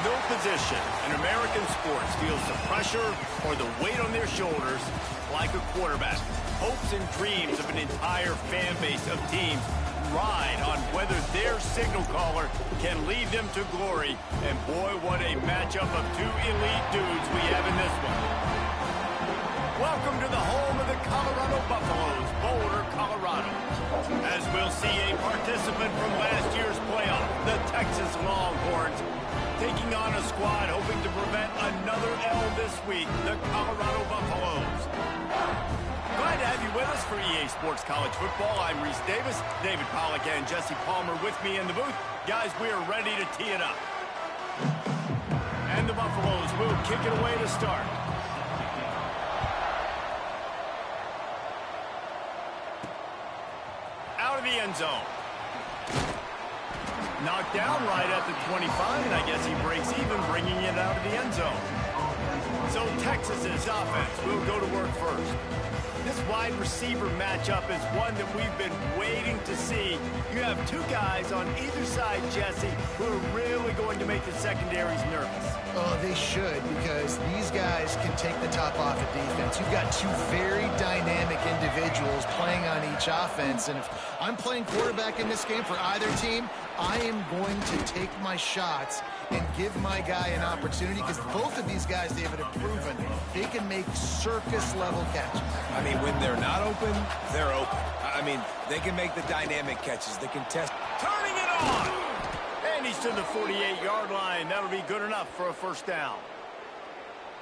No position in American sports feels the pressure or the weight on their shoulders like a quarterback. Hopes and dreams of an entire fan base of teams ride on whether their signal caller can lead them to glory. And boy, what a matchup of two elite dudes we have in this one. Welcome to the home of the Colorado Buffaloes, Boulder, Colorado. As we'll see a participant from last year's playoff, the Texas Longhorns, taking on a squad hoping to prevent another L this week, the Colorado Buffaloes. Glad to have you with us for EA Sports College Football. I'm Reese Davis, David Pollack and Jesse Palmer with me in the booth. Guys, we are ready to tee it up. And the Buffaloes will kick it away to start. Out of the end zone. Knocked down right at the 25, and I guess he breaks even, bringing it out of the end zone. So Texas's offense will go to work first. This wide receiver matchup is one that we've been waiting to see. You have two guys on either side, Jesse, who are really going to make the secondaries nervous. Oh, they should, because these guys can take the top off of defense. You've got two very dynamic individuals playing on each offense, and if I'm playing quarterback in this game for either team, I am going to take my shots and give my guy an opportunity, because both of these guys, David, have proven they can make circus-level catches. I mean, when they're not open, they're open. I mean, they can make the dynamic catches. They can test. Turning it on! And he's to the 48-yard line. That'll be good enough for a first down.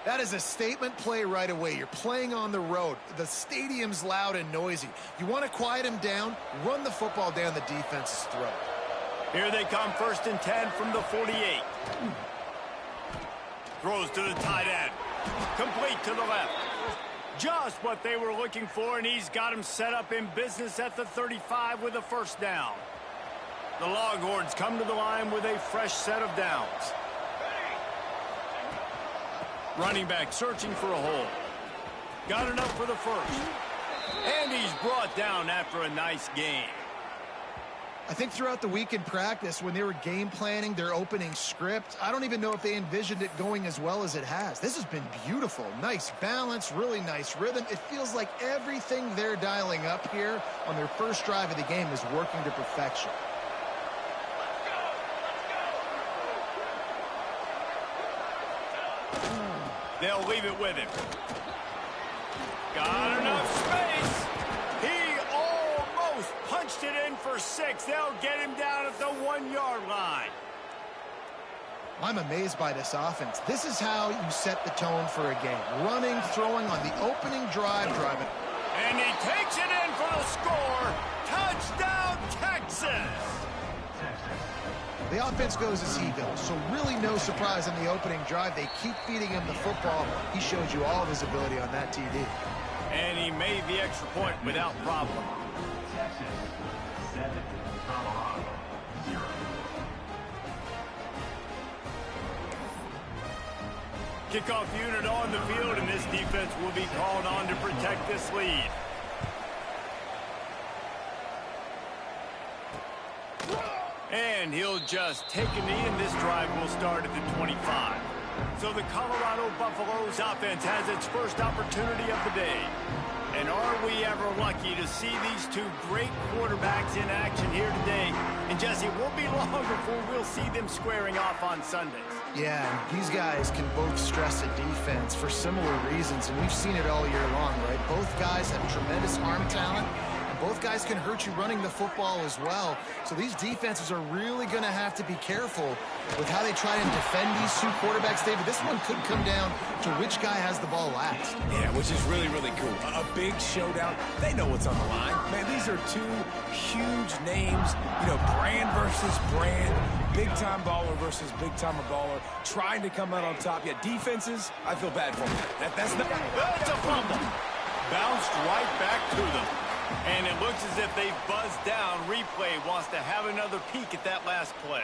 That is a statement play right away. You're playing on the road. The stadium's loud and noisy. You want to quiet him down, run the football down the defense's throat. Here they come, 1st and 10 from the 48. Throws to the tight end. Complete to the left. Just what they were looking for, and he's got him set up in business at the 35 with a first down. The Longhorns come to the line with a fresh set of downs. Running back searching for a hole. Got enough for the first. And he's brought down after a nice gain. I think throughout the week in practice, when they were game planning their opening script, I don't even know if they envisioned it going as well as it has. This has been beautiful. Nice balance, really nice rhythm. It feels like everything they're dialing up here on their first drive of the game is working to perfection. They'll leave it with him. Got enough space. He almost punched it in for 6. They'll get him down at the 1-yard line. I'm amazed by this offense. This is how you set the tone for a game. Running, throwing on the opening drive, driving. And he takes it in for the score. Touchdown, Texas. The offense goes as he goes, so really no surprise on the opening drive. They keep feeding him the football. He showed you all of his ability on that TD. And he made the extra point without problem. Texas 7, Colorado 0. Kickoff unit on the field, and this defense will be called on to protect this lead. And he'll just take a knee, and this drive will start at the 25. So the Colorado Buffaloes offense has its first opportunity of the day. And are we ever lucky to see these two great quarterbacks in action here today? And Jesse, it won't be long before we'll see them squaring off on Sundays. Yeah, and these guys can both stress a defense for similar reasons, and we've seen it all year long, right? Both guys have tremendous arm talent. Both guys can hurt you running the football as well. So these defenses are really going to have to be careful with how they try and defend these two quarterbacks, David. This one could come down to which guy has the ball last. Yeah, which is really, really cool. A big showdown. They know what's on the line. Man, these are two huge names. You know, brand versus brand. Big-time baller versus big-time baller. Trying to come out on top. Yeah, defenses, I feel bad for them. That's a fumble. Bounced right back to them. And it looks as if they've buzzed down. Replay wants to have another peek at that last play.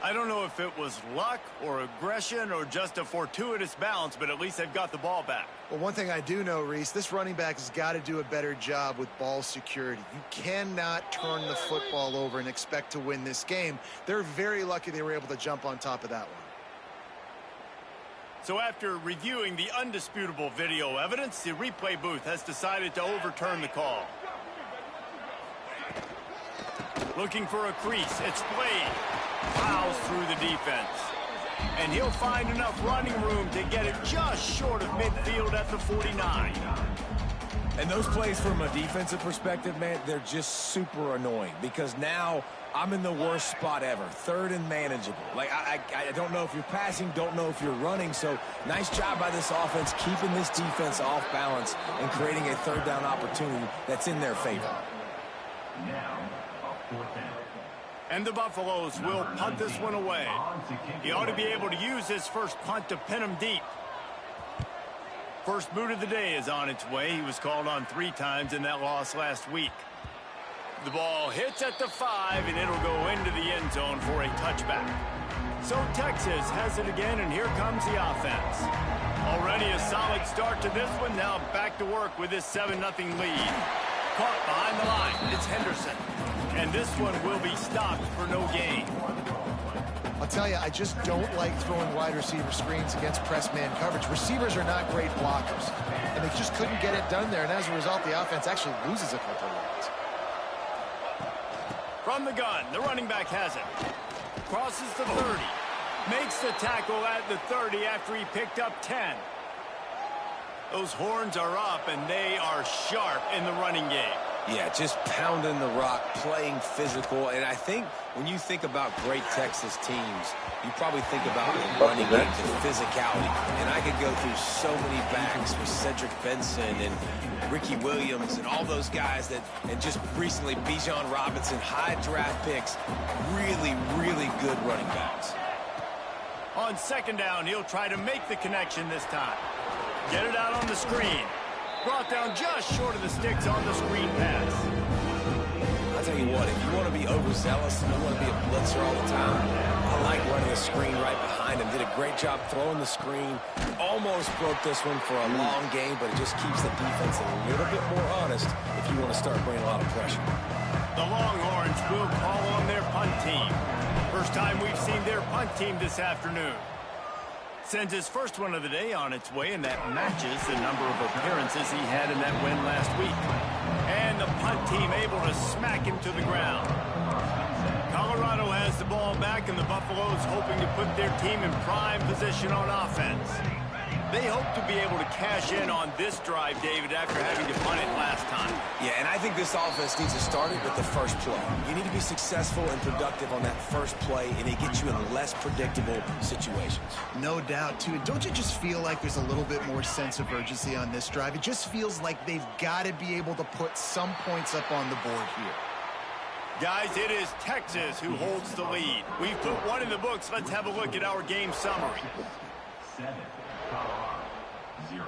I don't know if it was luck or aggression or just a fortuitous bounce, but at least they've got the ball back. Well, one thing I do know, Reese, this running back has got to do a better job with ball security. You cannot turn the football over and expect to win this game. They're very lucky they were able to jump on top of that one. So after reviewing the undisputable video evidence, the replay booth has decided to overturn the call. Looking for a crease. It's Blade. Plows through the defense. And he'll find enough running room to get it just short of midfield at the 49. And those plays from a defensive perspective, man, they're just super annoying because now I'm in the worst spot ever, third and manageable. Like, I don't know if you're passing, don't know if you're running, so nice job by this offense keeping this defense off balance and creating a third down opportunity that's in their favor. Now, a 4th down. And the Buffaloes will punt this one away. He ought to be able to use his first punt to pin him deep. First boot of the day is on its way. He was called on 3 times in that loss last week. The ball hits at the 5, and it'll go into the end zone for a touchback. So Texas has it again, and here comes the offense. Already a solid start to this one. Now back to work with this 7-0 lead. Caught behind the line. It's Henderson. And this one will be stopped for no gain. I'll tell you, I just don't like throwing wide receiver screens against press man coverage. Receivers are not great blockers, and they just couldn't get it done there. And as a result, the offense actually loses a couple of yards. From the gun, the running back has it. Crosses the 30. Makes the tackle at the 30 after he picked up 10. Those horns are up, and they are sharp in the running game. Yeah, just pounding the rock, playing physical. And I think when you think about great Texas teams, you probably think about the running game, the physicality. And I could go through so many backs with Cedric Benson and Ricky Williams and all those guys that, and just recently Bijan Robinson, high draft picks, really, really good running backs. On 2nd down, he'll try to make the connection this time. Get it out on the screen. Brought down just short of the sticks on the screen pass. I'll tell you what, if you want to be overzealous and you want to be a blitzer all the time, I like running the screen right behind him. Did a great job throwing the screen. Almost broke this one for a long game, but it just keeps the defense a little bit more honest if you want to start bringing a lot of pressure. The Longhorns will call on their punt team. First time we've seen their punt team this afternoon. Sends his first one of the day on its way, and that matches the number of appearances he had in that win last week. And the punt team able to smack him to the ground. Colorado has the ball back, and the Buffaloes hoping to put their team in prime position on offense. They hope to be able to cash in on this drive, David, after having to punt it last time. Yeah, and I think this offense needs to start it with the first play. You need to be successful and productive on that first play, and it gets you in less predictable situations. No doubt, too. And don't you just feel like there's a little bit more sense of urgency on this drive? It just feels like they've got to be able to put some points up on the board here. Guys, it is Texas who holds the lead. We've put one in the books. Let's have a look at our game summary. 7, Colorado, 0.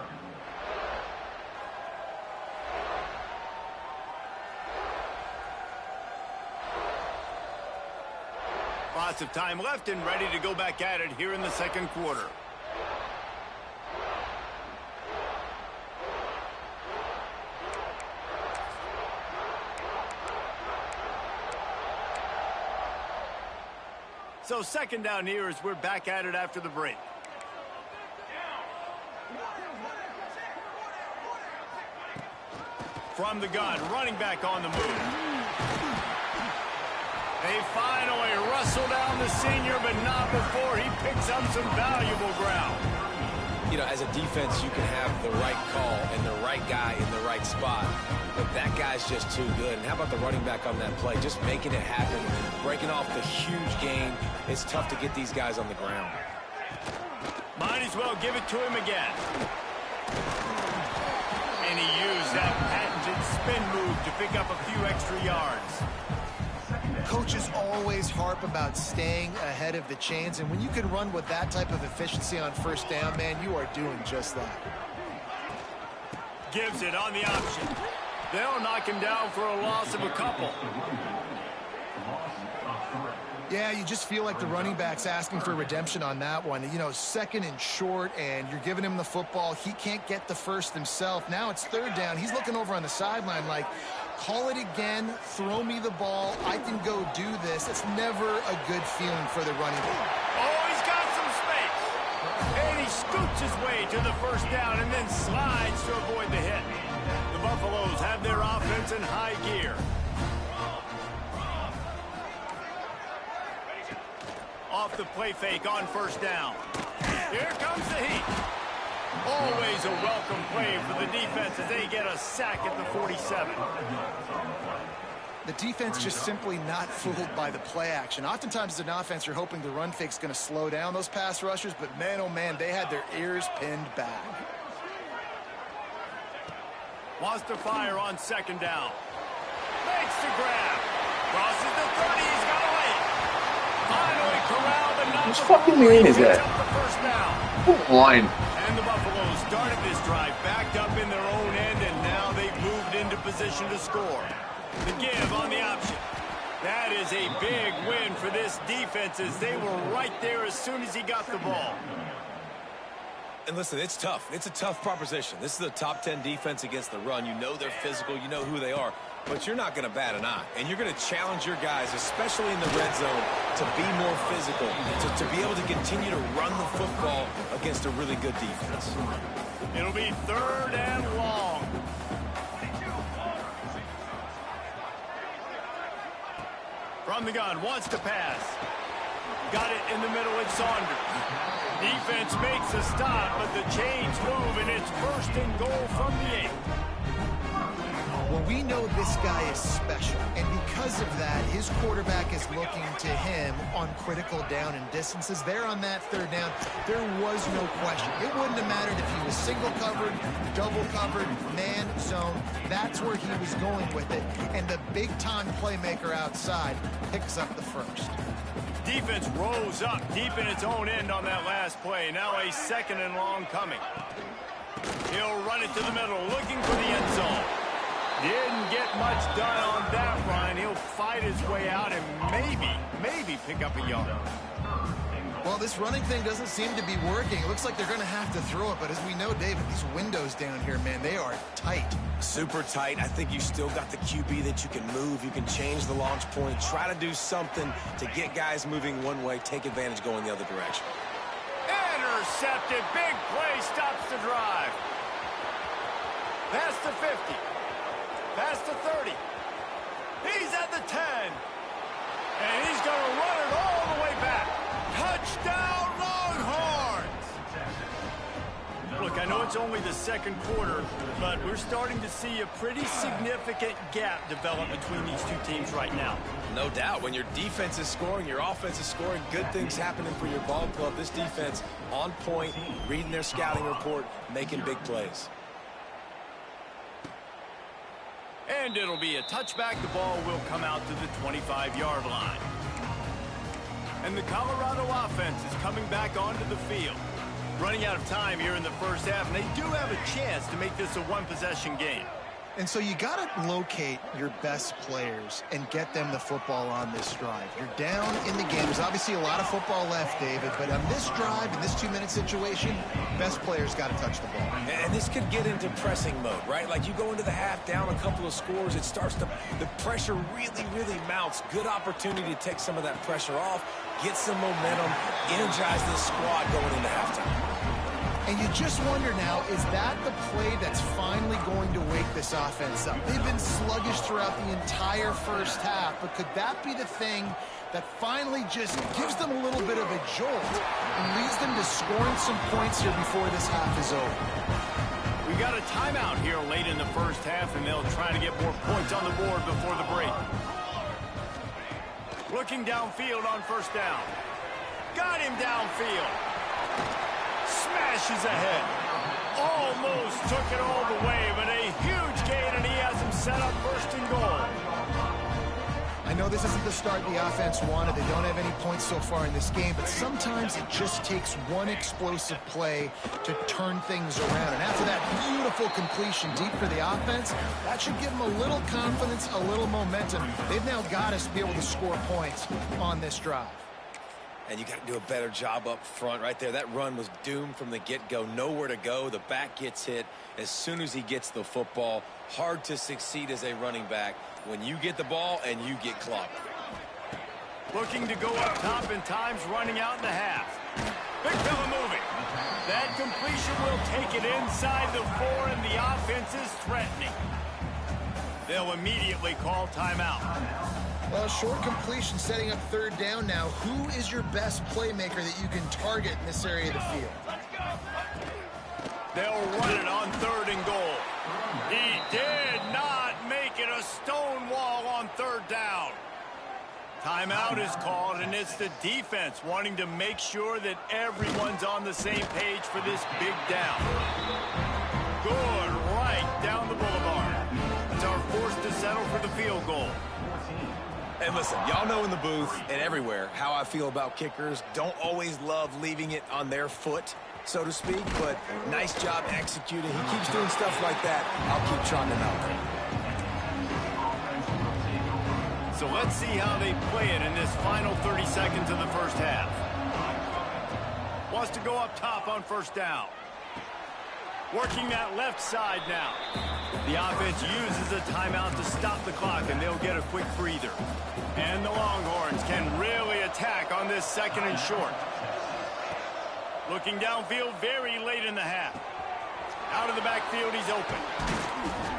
Lots of time left and ready to go back at it here in the 2nd quarter. So 2nd down here as we're back at it after the break. From the gun, running back on the move. They finally wrestle down the senior, but not before he picks up some valuable ground. You know, as a defense, you can have the right call and the right guy in the right spot, but that guy's just too good. And how about the running back on that play? Just making it happen, breaking off the huge gain. It's tough to get these guys on the ground. Might as well give it to him again. And he used that patented spin move to pick up a few extra yards. Coaches always harp about staying ahead of the chains, and when you can run with that type of efficiency on 1st down, man, you are doing just that. Gives it on the option. They'll knock him down for a loss of a couple. Yeah, you just feel like the running back's asking for redemption on that one. You know, 2nd and short, and you're giving him the football. He can't get the first himself. Now it's 3rd down. He's looking over on the sideline like, call it again, throw me the ball, I can go do this. It's never a good feeling for the running back. Oh, he's got some space. And he scoots his way to the first down and then slides to avoid the hit. The Buffaloes have their offense in high gear. Off the play fake on first down. Here comes the heat. Always a welcome play for the defense as they get a sack at the 47. The defense just simply not fooled by the play action. Oftentimes as an offense, you're hoping the run fake's going to slow down those pass rushers, but man, oh man, they had their ears pinned back. Wants to fire on second down. Makes the grab. Crosses the 30. He's got away. Finally corralled and Which fucking man is that? First down. Line. And the Buffaloes started this drive backed up in their own end, and now they've moved into position to score. The give on the option. That is a big win for this defense as they were right there as soon as he got the ball. And listen, it's tough. It's a tough proposition. This is a top 10 defense against the run. You know they're physical. You know who they are. But you're not going to bat an eye. And you're going to challenge your guys, especially in the red zone, to be more physical, to be able to continue to run the football against a really good defense. It'll be third and long. From the gun, wants to pass. Got it in the middle with Saunders. Defense makes a stop, but the chains move, and it's first and goal from the 8. Well, we know this guy is special, and because of that, his quarterback is looking to him on critical down and distances. There on that third down, there was no question. It wouldn't have mattered if he was single covered, double covered, man zone. That's where he was going with it, and the big-time playmaker outside picks up the first. Defense rose up deep in its own end on that last play. Now a second and long coming. He'll run it to the middle, looking for the end zone. Didn't get much done on that run. He'll fight his way out and maybe pick up a yard. Well, this running thing doesn't seem to be working. It looks like they're going to have to throw it, but as we know, David, these windows down here, man, they are tight. Super tight. I think you still got the QB that you can move. You can change the launch point. Try to do something to get guys moving one way. Take advantage going the other direction. Intercepted. Big play stops the drive. Past the 50. Past the 30. He's at the 10. And he's going to run it all the way back. Touchdown, Longhorns! Look, I know it's only the second quarter, but we're starting to see a pretty significant gap develop between these two teams right now. No doubt. When your defense is scoring, your offense is scoring, good things happening for your ball club. This defense on point, reading their scouting report, making big plays. And it'll be a touchback. The ball will come out to the 25-yard line. And the Colorado offense is coming back onto the field. Running out of time here in the first half, and they do have a chance to make this a one-possession game. And so you got to locate your best players and get them the football on this drive. You're down in the game. There's obviously a lot of football left, David, but on this drive, in this 2-minute situation, best players got to touch the ball. And this could get into pressing mode, right? Like you go into the half down a couple of scores, it starts to, the pressure really mounts. Good opportunity to take some of that pressure off, get some momentum, energize this squad going into halftime. And you just wonder now, is that the play that's finally going to wake this offense up? They've been sluggish throughout the entire first half, but could that be the thing that finally just gives them a little bit of a jolt and leads them to scoring some points here before this half is over? We got a timeout here late in the first half, and they'll try to get more points on the board before the break. Looking downfield on first down. Got him downfield. Smashes ahead. Almost took it all the way, but a huge gain, and he has him set up first and goal. I know this isn't the start the offense wanted. They don't have any points so far in this game, but sometimes it just takes one explosive play to turn things around. And after that beautiful completion deep for the offense, that should give them a little confidence, a little momentum. They've now got us to be able to score points on this drive. And you got to do a better job up front right there. That run was doomed from the get-go. Nowhere to go. The back gets hit as soon as he gets the football. Hard to succeed as a running back when you get the ball and you get clobbed. Looking to go up top, and time's running out in the half. Big fella moving. That completion will take it inside the 4, and the offense is threatening. They'll immediately call timeout. Well, short completion setting up third down now. Who is your best playmaker that you can target in this area of the field? They'll run it on 3rd and goal. He did not make it a stone wall on 3rd down. Timeout is called, and it's the defense wanting to make sure that everyone's on the same page for this big down. Good, right down the boulevard. It's our forced to settle for the field goal. And listen, y'all know in the booth and everywhere how I feel about kickers. Don't always love leaving it on their foot, so to speak, but nice job executing. He keeps doing stuff like that. I'll keep trotting him out there. So let's see how they play it in this final 30 seconds of the first half. Wants to go up top on 1st down. Working that left side now. The offense uses a timeout to stop the clock, and they'll get a quick breather. And the Longhorns can really attack on this 2nd and short. Looking downfield very late in the half. Out of the backfield, he's open.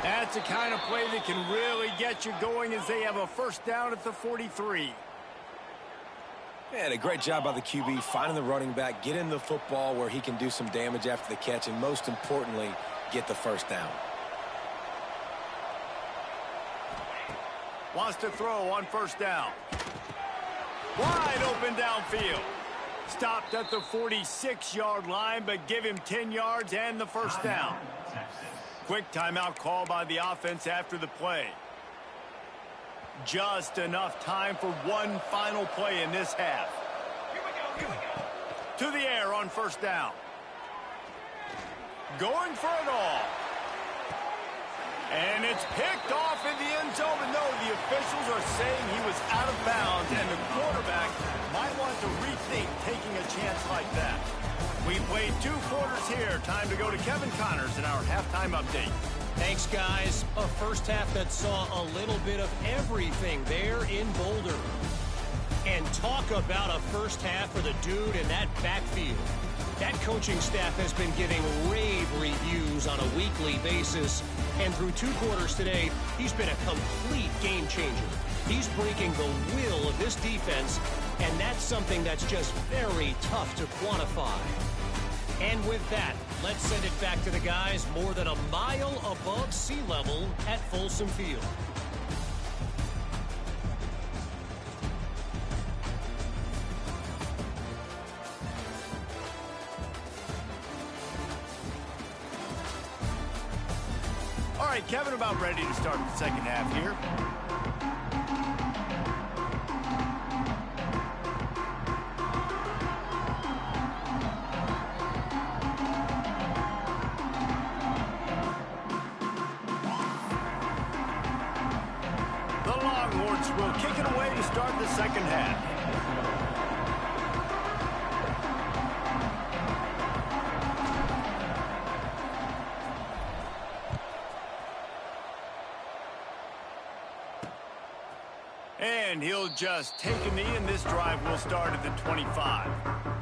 That's the kind of play that can really get you going as they have a 1st down at the 43. Man, a great job by the QB finding the running back, getting the football where he can do some damage after the catch, and most importantly, get the 1st down. Wants to throw on 1st down. Wide open downfield. Stopped at the 46-yard line, but give him 10 yards and the 1st down. Quick timeout call by the offense after the play. Just enough time for one final play in this half. To the air on 1st down. Going for it all. And it's picked off in the end zone. But no, the officials are saying he was out of bounds, and the quarterback might want to rethink taking a chance like that. We played 2 quarters here. Time to go to Kevin Connors in our halftime update. Thanks, guys. A first half that saw a little bit of everything there in Boulder. And talk about a first half for the dude in that backfield. That coaching staff has been giving rave reviews on a weekly basis. And through 2 quarters today, he's been a complete game changer. He's breaking the will of this defense, and that's something that's just very tough to quantify. And with that, let's send it back to the guys more than a mile above sea level at Folsom Field. All right, Kevin, about ready to start the second half here. The Longhorns will kick it away to start the second half. And he'll just take a knee, and this drive will start at the 25.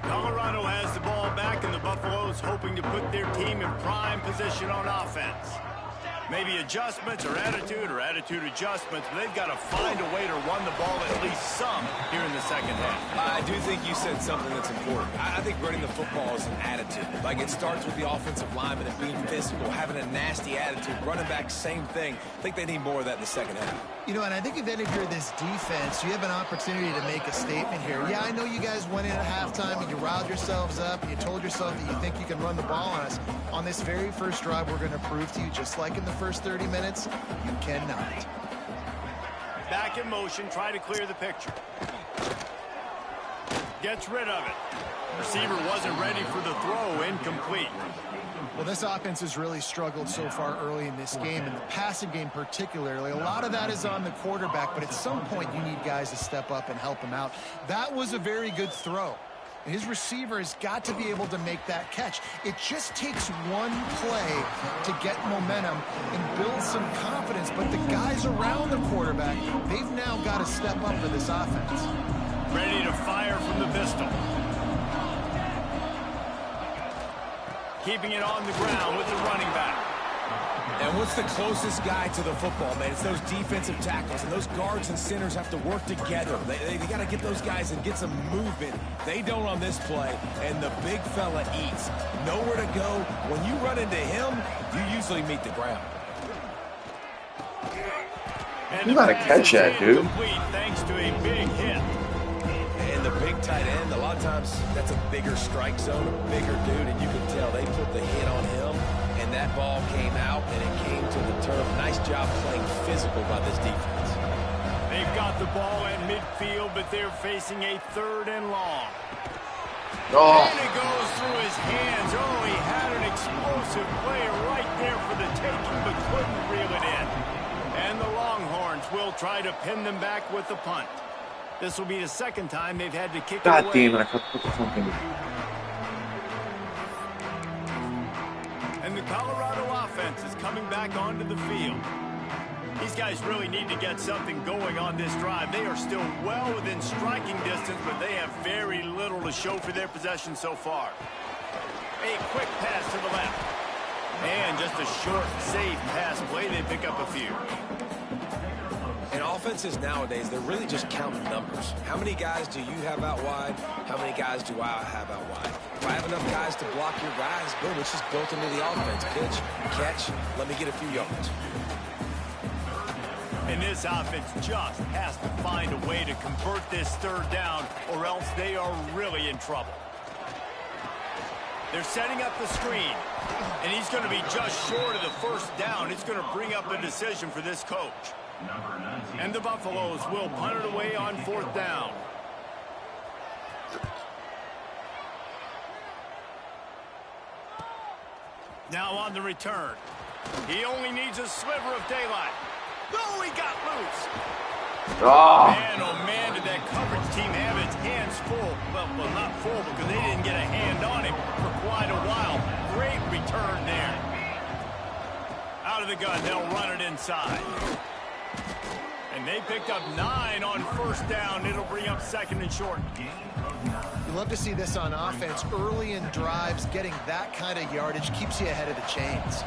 Colorado has the ball back, and the Buffaloes hoping to put their team in prime position on offense. Maybe adjustments or attitude adjustments, but they've got to find a way to run the ball at least some here in the second half. I do think you said something that's important. I think running the football is an attitude. Like, it starts with the offensive lineman and being physical, having a nasty attitude. Running back, same thing. I think they need more of that in the second half. You know, and I think if any of you are this defense, you have an opportunity to make a statement here. Yeah, I know you guys went in at halftime and you riled yourselves up and you told yourself that you think you can run the ball on us. On this very first drive, we're going to prove to you, just like in the first 30 minutes, you cannot. Back in motion, try to clear the picture. Gets rid of it. Receiver wasn't ready for the throw, incomplete. Well, this offense has really struggled so far early in this game, and the passing game particularly. A lot of that is on the quarterback, but at some point you need guys to step up and help him out. That was a very good throw. His receiver has got to be able to make that catch. It just takes one play to get momentum and build some confidence, but the guys around the quarterback, they've now got to step up for this offense. Ready to fire from the pistol. keeping it on the ground with the running back. And what's the closest guy to the football, man? It's those defensive tackles, and those guards and centers have to work together. They got to get those guys and get some movement. They don't on this play, and the big fella eats. Nowhere to go. When you run into him, you usually meet the ground. You gotta catch that, dude. Thanks to a big hit. And the big tight end, a lot of times that's a bigger strike zone, a bigger dude, and you can tell they put the hit on him, and that ball came out, and it came to the turf. Nice job playing physical by this defense. They've got the ball at midfield, but they're facing a 3rd and long. And it goes through his hands. Oh, he had an explosive player right there for the taking, but couldn't reel it in. And the Longhorns will try to pin them back with the punt. This will be the 2nd time they've had to kick it away. God damn it, I forgot to put something. And the Colorado offense is coming back onto the field. These guys really need to get something going on this drive. They are still well within striking distance, but they have very little to show for their possession so far. A quick pass to the left. And just a short, safe pass play. They pick up a few. And offenses nowadays, they're really just counting numbers. How many guys do you have out wide? How many guys do I have out wide? If I have enough guys to block your guys, boom, it's just built into the offense. Pitch, catch, let me get a few yards. And this offense just has to find a way to convert this 3rd down, or else they are really in trouble. They're setting up the screen, and he's going to be just short of the 1st down. It's going to bring up a decision for this coach. And the Buffaloes will punt it away on 4th down. Now on the return. He only needs a sliver of daylight. Oh, he got loose. Man, oh man, did that coverage team have its hands full. Well, not full because they didn't get a hand on him for quite a while. Great return there. Out of the gun, they'll run it inside. And they picked up 9 on 1st down. It'll bring up 2nd and short. You love to see this on offense. Early in drives, getting that kind of yardage keeps you ahead of the chains.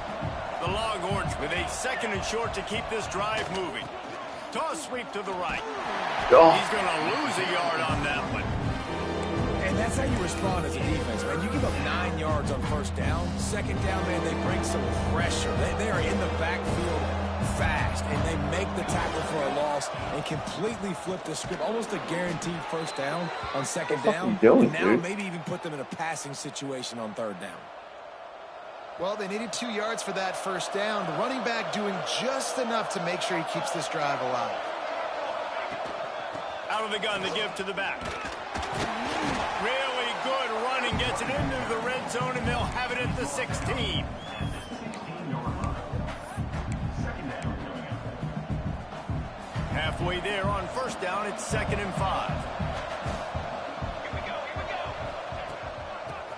The Longhorns with a 2nd and short to keep this drive moving. Toss sweep to the right. He's going to lose a yard on that one. And that's how you respond as a defense, man. You give up 9 yards on 1st down. 2nd down, man, they bring some pressure. They are in the backfield fast, and they make the tackle for a loss and completely flip the script. Almost a guaranteed 1st down on 2nd down. And now maybe even put them in a passing situation on 3rd down. Well, they needed 2 yards for that 1st down. The running back doing just enough to make sure he keeps this drive alive. Out of the gun, the give to the back. Really good running, gets it into the red zone, and they'll have it at the 16. Halfway there on 1st down, it's 2nd and 5.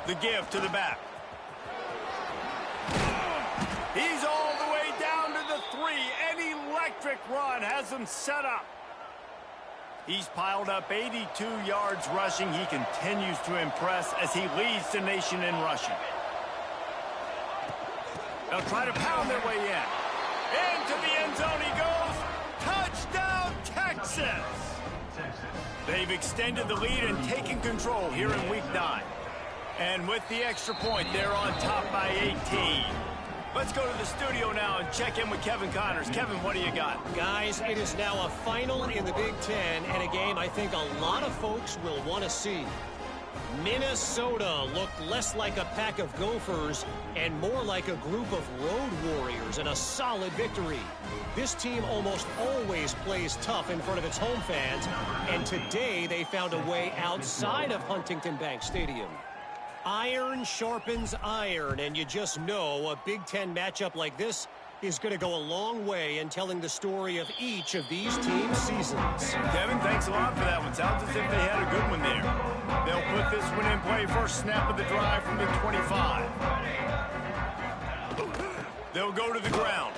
The give to the back. He's all the way down to the 3. An electric run has him set up. He's piled up 82 yards rushing. He continues to impress as he leads the nation in rushing. They'll try to pound their way in. Into the end zone he goes. Touchdown, Texas! They've extended the lead and taken control here in Week 9. And with the extra point, they're on top by 18. Let's go to the studio now and check in with Kevin Connors. Kevin, what do you got? Guys, it is now a final in the Big Ten and a game I think a lot of folks will want to see. Minnesota looked less like a pack of Gophers and more like a group of road warriors in a solid victory. This team almost always plays tough in front of its home fans, and today they found a way outside of Huntington Bank Stadium. Iron sharpens iron, and you just know a Big Ten matchup like this is going to go a long way in telling the story of each of these teams' seasons. Kevin, thanks a lot for that one. Sounds as if they had a good one there. They'll put this one in play. First snap of the drive from the 25. They'll go to the ground.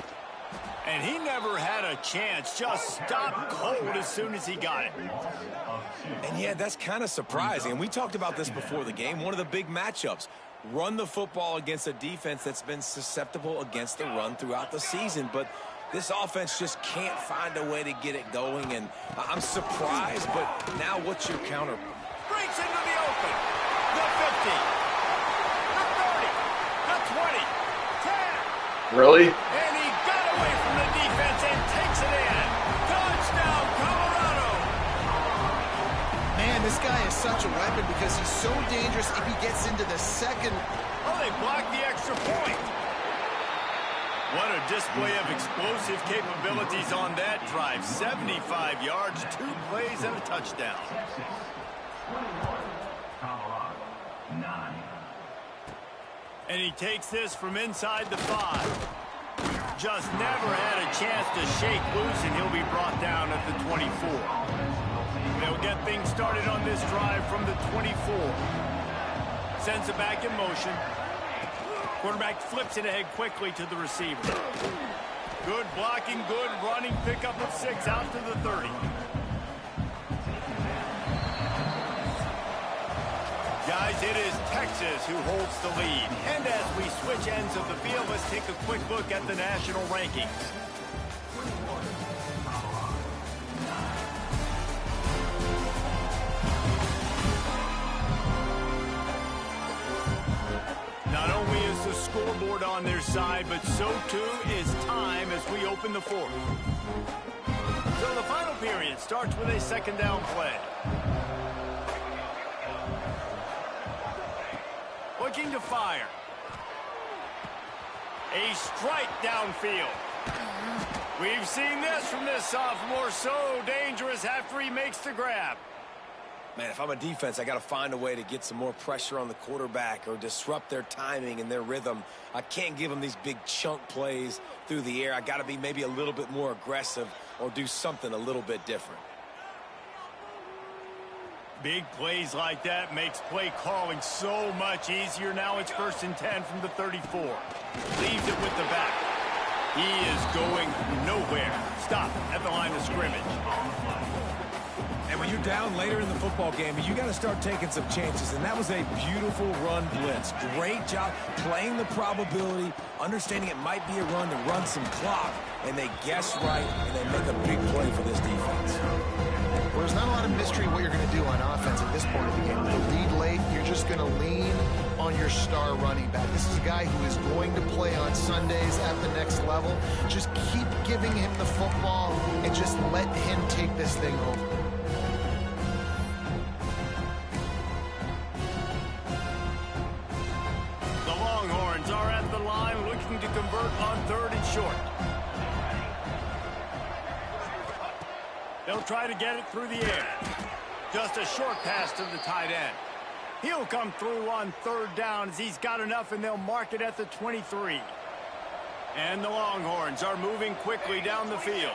And he never had a chance. Just stopped cold as soon as he got it. And yeah, that's kind of surprising. And we talked about this before the game. One of the big matchups. run the football against a defense that's been susceptible against the run throughout the season. But this offense just can't find a way to get it going, and I'm surprised, but now what's your counter? Breaks into the open. The 50. The 30. The 20. 10. Really? And he got away from the defense and takes it in. Touchdown, Colorado. Man, this guy is such a weapon because he's so dangerous if he gets into the second. Oh, they blocked the extra point. What a display of explosive capabilities on that drive. 75 yards, 2 plays, and a touchdown. Colorado, 9. And he takes this from inside the 5. Just never had a chance to shake loose, and he'll be brought down at the 24. They'll get things started on this drive from the 24. Sends it back in motion. Quarterback flips it ahead quickly to the receiver. Good blocking, good running, pickup of 6 out to the 30. Guys, it is Texas who holds the lead. And as we switch ends of the field, let's take a quick look at the national rankings. Not only is the scoreboard on their side, but so too is time as we open the 4th. So the final period starts with a second down play. Looking to fire. A strike downfield. We've seen this from this sophomore, so dangerous after he makes the grab. Man, if I'm a defense, I got to find a way to get some more pressure on the quarterback or disrupt their timing and their rhythm. I can't give them these big chunk plays through the air. I got to be maybe a little bit more aggressive or do something a little bit different. Big plays like that makes play calling so much easier. Now it's 1st and 10 from the 34. Leaves it with the back. He is going nowhere. Stop at the line of scrimmage. And when you're down later in the football game, you got to start taking some chances. And that was a beautiful run blitz. Great job playing the probability, understanding it might be a run to run some clock. And they guess right, and they make a big play for this defense. Well, there's not a lot of mystery what you're going to do on offense at this point of the game. With the lead late, you're just going to lean on your star running back. This is a guy who is going to play on Sundays at the next level. Just keep giving him the football and just let him take this thing over. To convert on 3rd and short. They'll try to get it through the air. Just a short pass to the tight end. He'll come through on 3rd down as he's got enough, and they'll mark it at the 23. And the Longhorns are moving quickly down the field.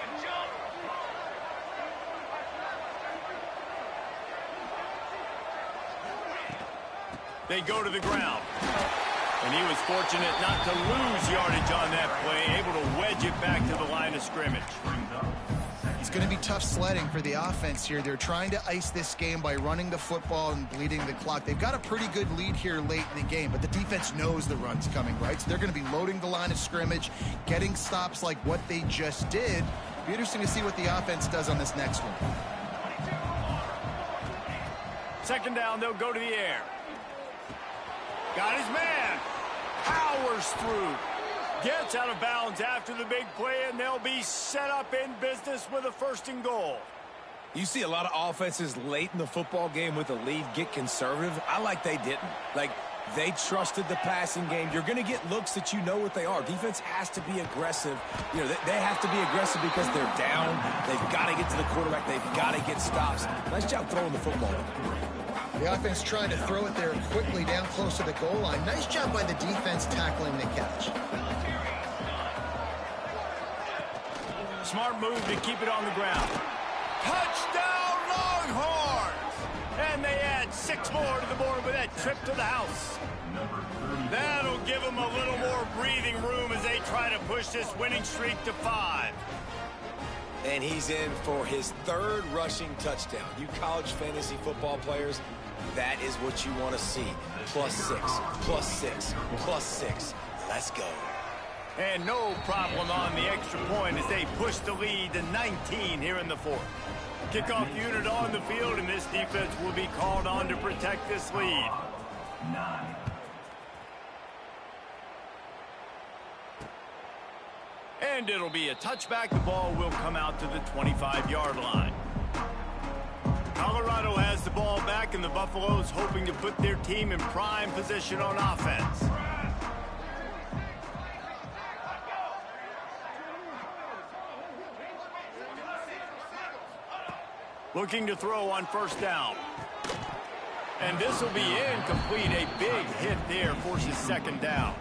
They go to the ground. And he was fortunate not to lose yardage on that play, able to wedge it back to the line of scrimmage. It's going to be tough sledding for the offense here. They're trying to ice this game by running the football and bleeding the clock. They've got a pretty good lead here late in the game, but the defense knows the run's coming, right? So they're going to be loading the line of scrimmage, getting stops like what they just did. It'll be interesting to see what the offense does on this next one. 2nd down, they'll go to the air. Got his man. Powers through. Gets out of bounds after the big play, and they'll be set up in business with a 1st and goal. You see a lot of offenses late in the football game with a lead get conservative. I like they didn't. Like, they trusted the passing game. You're going to get looks that you know what they are. Defense has to be aggressive. You know, they have to be aggressive because they're down. They've got to get to the quarterback. They've got to get stops. Nice job throwing the football. The offense trying to throw it there quickly down close to the goal line. Nice job by the defense tackling the catch. Smart move to keep it on the ground. Touchdown, Longhorns! And they add 6 more to the board with that trip to the house. That'll give them a little more breathing room as they try to push this winning streak to 5. And he's in for his 3rd rushing touchdown. You college fantasy football players, That is what you want to see. +6, +6, +6. Let's go. And no problem on the extra point as they push the lead to 19 here in the fourth. Kickoff unit on the field, and this defense will be called on to protect this lead. 9. And it'll be a touchback. The ball will come out to the 25-yard line. Colorado has the ball back, and the Buffaloes hoping to put their team in prime position on offense. Looking to throw on first down. And this will be incomplete. A big hit there forces second down.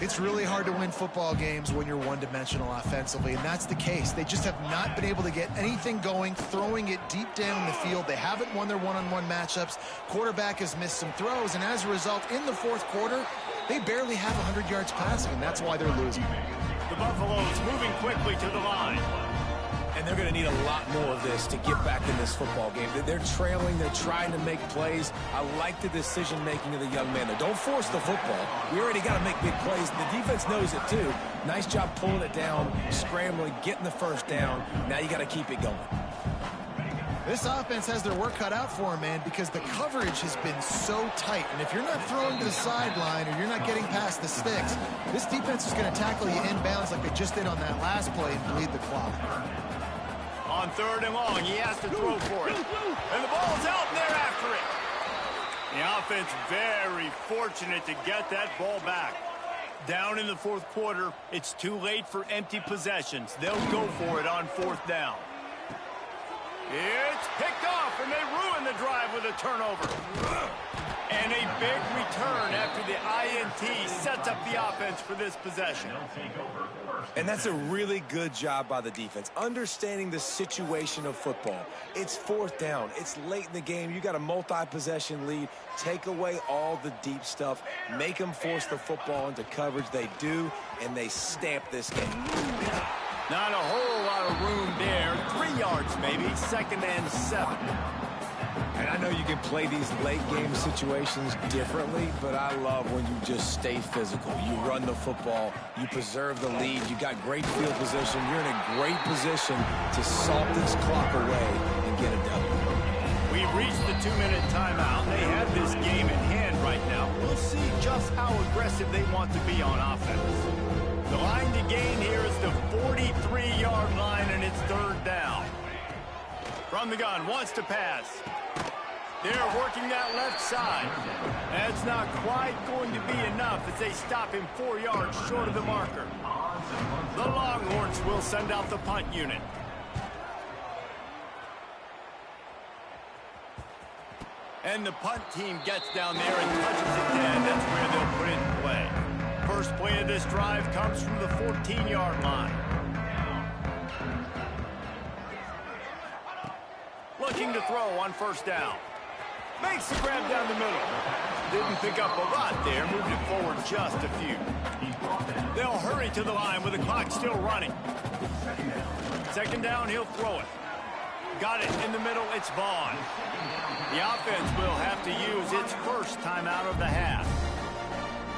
It's really hard to win football games when you're one-dimensional offensively, and that's the case. They just have not been able to get anything going, throwing it deep down the field. They haven't won their one-on-one matchups. Quarterback has missed some throws, and as a result, in the fourth quarter, they barely have 100 yards passing, and that's why they're losing. The Buffaloes moving quickly to the line. And they're going to need a lot more of this to get back in this football game. They're trailing. They're trying to make plays. I like the decision-making of the young man. Don't force the football. We already got to make big plays. The defense knows it, too. Nice job pulling it down, scrambling, getting the first down. Now you got to keep it going. This offense has their work cut out for them, man, because the coverage has been so tight. And if you're not throwing to the sideline or you're not getting past the sticks, this defense is going to tackle you inbounds like they just did on that last play and bleed the clock. On third and long, he has to throw for it. And the ball's out, and they're after it. The offense very fortunate to get that ball back. Down in the fourth quarter, it's too late for empty possessions. They'll go for it on fourth down. It's picked off, and they ruin the drive with a turnover. And a big return after the INT sets up the offense for this possession. And that's a really good job by the defense, understanding the situation of football. It's fourth down. It's late in the game. You got a multi-possession lead. Take away all the deep stuff. Make them force the football into coverage. They do, and they stamp this game. Not a whole lot of room there. 3 yards maybe, 2nd and 7. And I know you can play these late-game situations differently, but I love when you just stay physical. You run the football. You preserve the lead. You got great field position. You're in a great position to salt this clock away and get a W. We've reached the 2-minute timeout. They have this game in hand right now. We'll see just how aggressive they want to be on offense. The line to gain here is the 43-yard line, and it's third down. From the gun, wants to pass. They're working that left side. That's not quite going to be enough as they stop him 4 yards short of the marker. The Longhorns will send out the punt unit. And the punt team gets down there and touches it dead. That's where they'll put it in play. First play of this drive comes from the 14-yard line. Looking to throw on first down. Makes the grab down the middle. Didn't pick up a lot there. Moved it forward just a few. They'll hurry to the line with the clock still running. Second down, he'll throw it. Got it in the middle. It's Vaughn. The offense will have to use its first timeout of the half.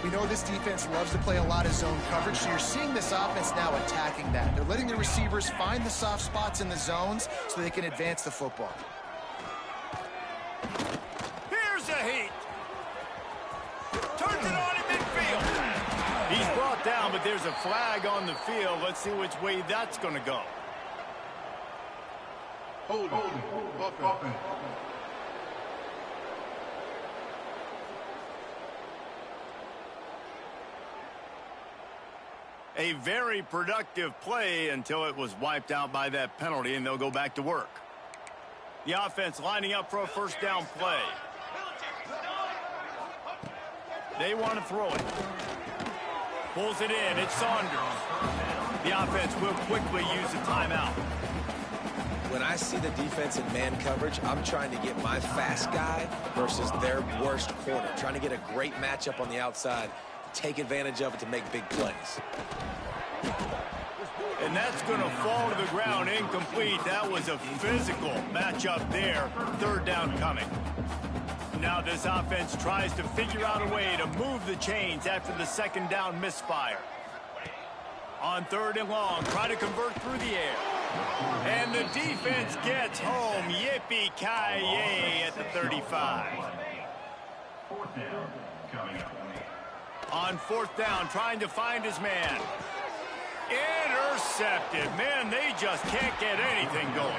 We know this defense loves to play a lot of zone coverage, so you're seeing this offense now attacking that. They're letting the receivers find the soft spots in the zones so they can advance the football. Here's a heat. Turns it on in midfield. He's brought down, but there's a flag on the field. Let's see which way that's going to go. Hold. A very productive play until it was wiped out by that penalty, and they'll go back to work. The offense lining up for a first down play. They want to throw it. Pulls it in. It's Saunders. The offense will quickly use a timeout. When I see the defense in man coverage, I'm trying to get my fast guy versus their worst corner. Trying to get a great matchup on the outside. Take advantage of it to make big plays. And that's going to fall to the ground incomplete. That was a physical matchup there. Third down coming. now this offense tries to figure out a way to move the chains after the second down misfire. On 3rd and long, try to convert through the air. And the defense gets home. Yippee-ki-yay at the 35. 4th down coming up. On 4th down, trying to find his man. Intercepted. Man, they just can't get anything going.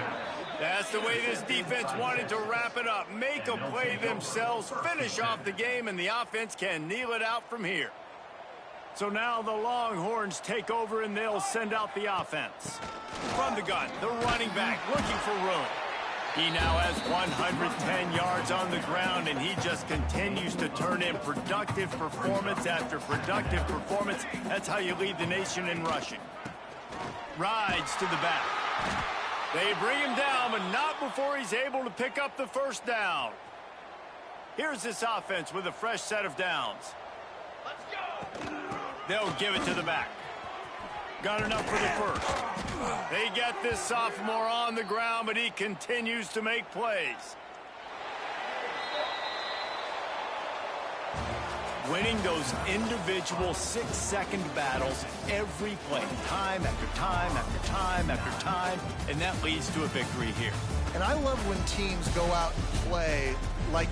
That's the way this defense wanted to wrap it up. Make a play themselves, finish off the game, and the offense can kneel it out from here. So now the Longhorns take over, and they'll send out the offense. From the gun, the running back looking for room. He now has 110 yards on the ground, and he just continues to turn in productive performance after productive performance. That's how you lead the nation in rushing. Rides to the back. They bring him down, but not before he's able to pick up the 1st down. Here's this offense with a fresh set of downs. Let's go. They'll give it to the back. Got enough for the 1st. They get this sophomore on the ground, but he continues to make plays. Winning those individual 6-second battles every play, time after time after time after time, and that leads to a victory here. And I love when teams go out and play like